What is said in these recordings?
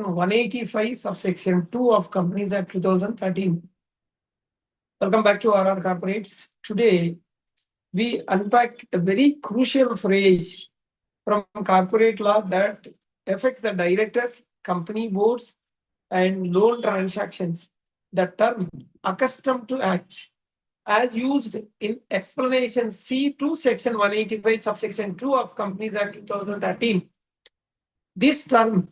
185 subsection 2 of Companies Act 2013. Welcome back to RR Corporates. Today, we unpack a very crucial phrase from corporate law that affects the directors, company boards, and loan transactions. The term accustomed to act, as used in explanation C to section 185 subsection 2 of Companies Act 2013. This term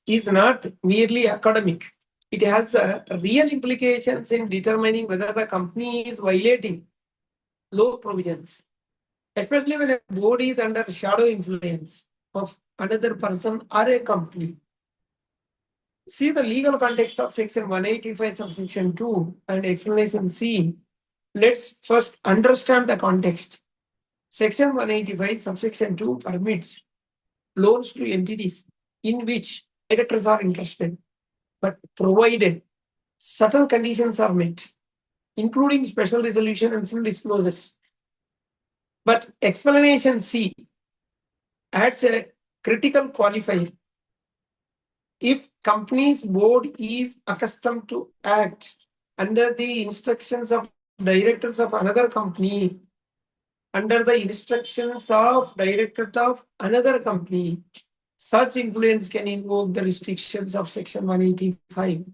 is not merely academic. It has real implications in determining whether the company is violating law provisions, especially when a board is under shadow influence of another person or a company. See the legal context of section 185 subsection 2 and explanation C. Let's first understand the context. Section 185 subsection 2 permits loans to entities in which directors are interested, but provided certain conditions are met, including special resolution and full disclosures. But explanation C adds a critical qualifier. If company's board is accustomed to act under the instructions of directors of another company, such influence can invoke the restrictions of section 185.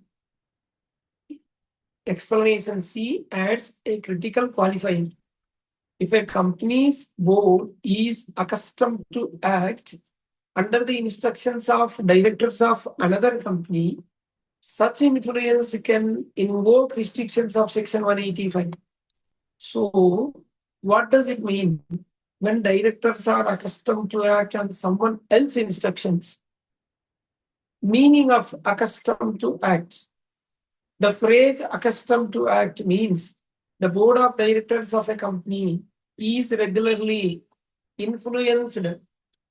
Explanation C adds a critical qualifier. If a company's board is accustomed to act under the instructions of directors of another company, such influence can invoke restrictions of section 185. So, what does it mean when directors are accustomed to act on someone else's instructions? Meaning of accustomed to act. The phrase accustomed to act means the board of directors of a company is regularly influenced,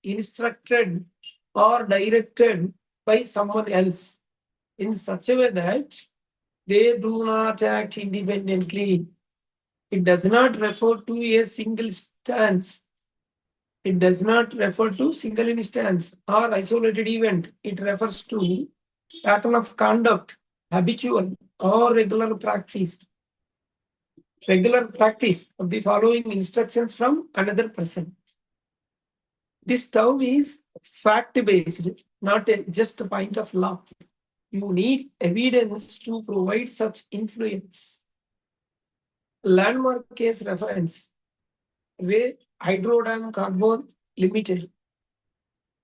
instructed, or directed by someone else in such a way that they do not act independently. It does not refer to a single stance. It does not refer to single instance or isolated event. It refers to pattern of conduct, habitual or regular practice of the following instructions from another person. This term is fact-based, not just a point of law. You need evidence to provide such influence. Landmark case reference, where Hydrodam Carbon Limited.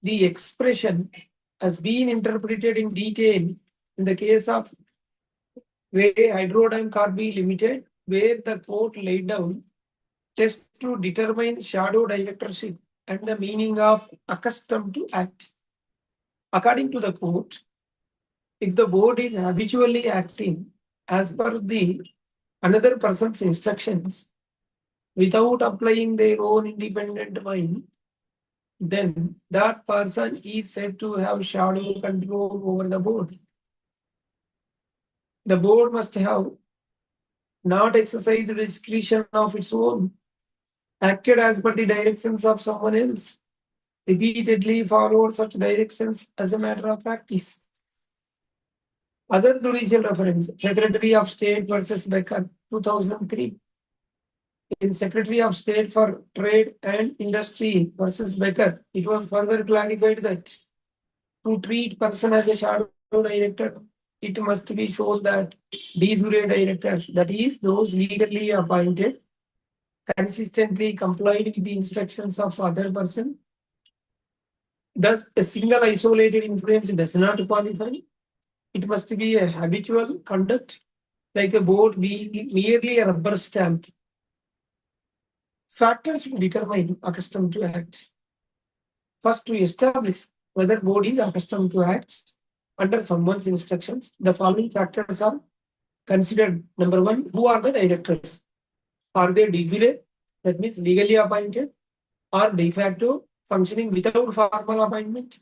The expression has been interpreted in detail in the case of Hydrodam Carbon Limited, where the court laid down tests to determine shadow directorship and the meaning of accustomed to act. According to the court, if the board is habitually acting as per the another person's instructions without applying their own independent mind, then that person is said to have shadow control over the board. The board must have not exercised discretion of its own, acted as per the directions of someone else, repeatedly followed such directions as a matter of practice. Other judicial reference, Secretary of State versus Becker, 2003. In Secretary of State for Trade and Industry versus Becker, it was further clarified that to treat person as a shadow director, it must be shown that de jure directors, that is, those legally appointed, consistently complied with the instructions of other person. Thus, a single isolated influence does not qualify. It must be a habitual conduct, like a board being merely a rubber stamp. Factors to determine accustomed to act. First, to establish whether board is accustomed to act under someone's instructions, the following factors are considered. Number one, who are the directors? Are they de jure, that means legally appointed, or de facto, functioning without formal appointment?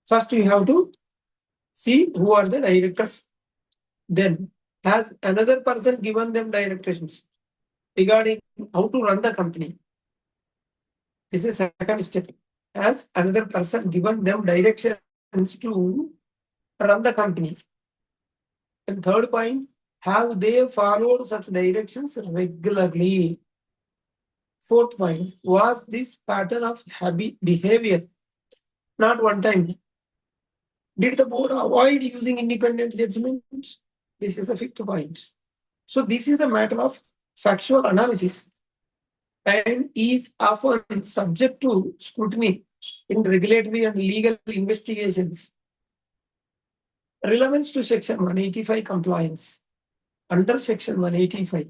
First, you have to see who are the directors. Then, has another person given them directions regarding how to run the company? This is second step. Has another person given them directions to run the company. And third point, have they followed such directions regularly? Fourth point, was this pattern of habit behavior not one time? Did the board avoid using independent judgment? This is the fifth point. So this is a matter of factual analysis and is often subject to scrutiny in regulatory and legal investigations. Relevance to Section 185 compliance. Under Section 185,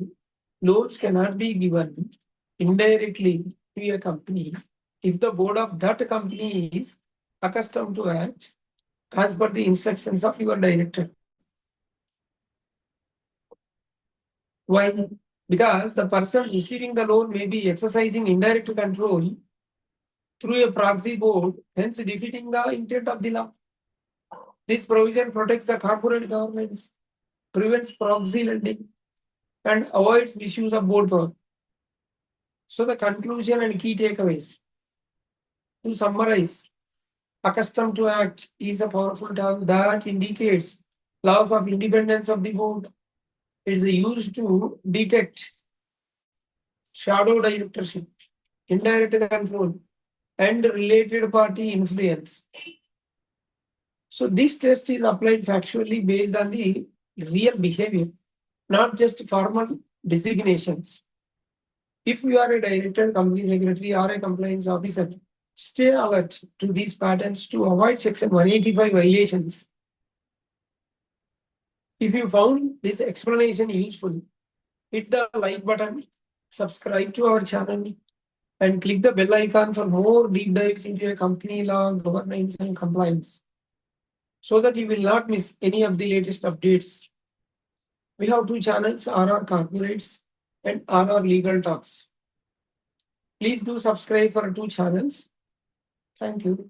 loans cannot be given indirectly to a company if the board of that company is accustomed to act as per the instructions of your director. Why? Because the person receiving the loan may be exercising indirect control through a proxy board, hence defeating the intent of the law. This provision protects the corporate governance, prevents proxy lending, and avoids misuse of board power. So the conclusion and key takeaways. To summarize, accustomed to act is a powerful term that indicates loss of independence of the board. It is used to detect shadow directorship, indirect control, and related party influence. So this test is applied factually based on the real behavior, not just formal designations. If you are a director, company secretary, or a compliance officer, stay alert to these patterns to avoid Section 185 violations. If you found this explanation useful, hit the like button, subscribe to our channel, and click the bell icon for more deep dives into a company law, governance, and compliance, so that you will not miss any of the latest updates. We have two channels, RR Corporates and RR Legal Talks. Please do subscribe for two channels. Thank you.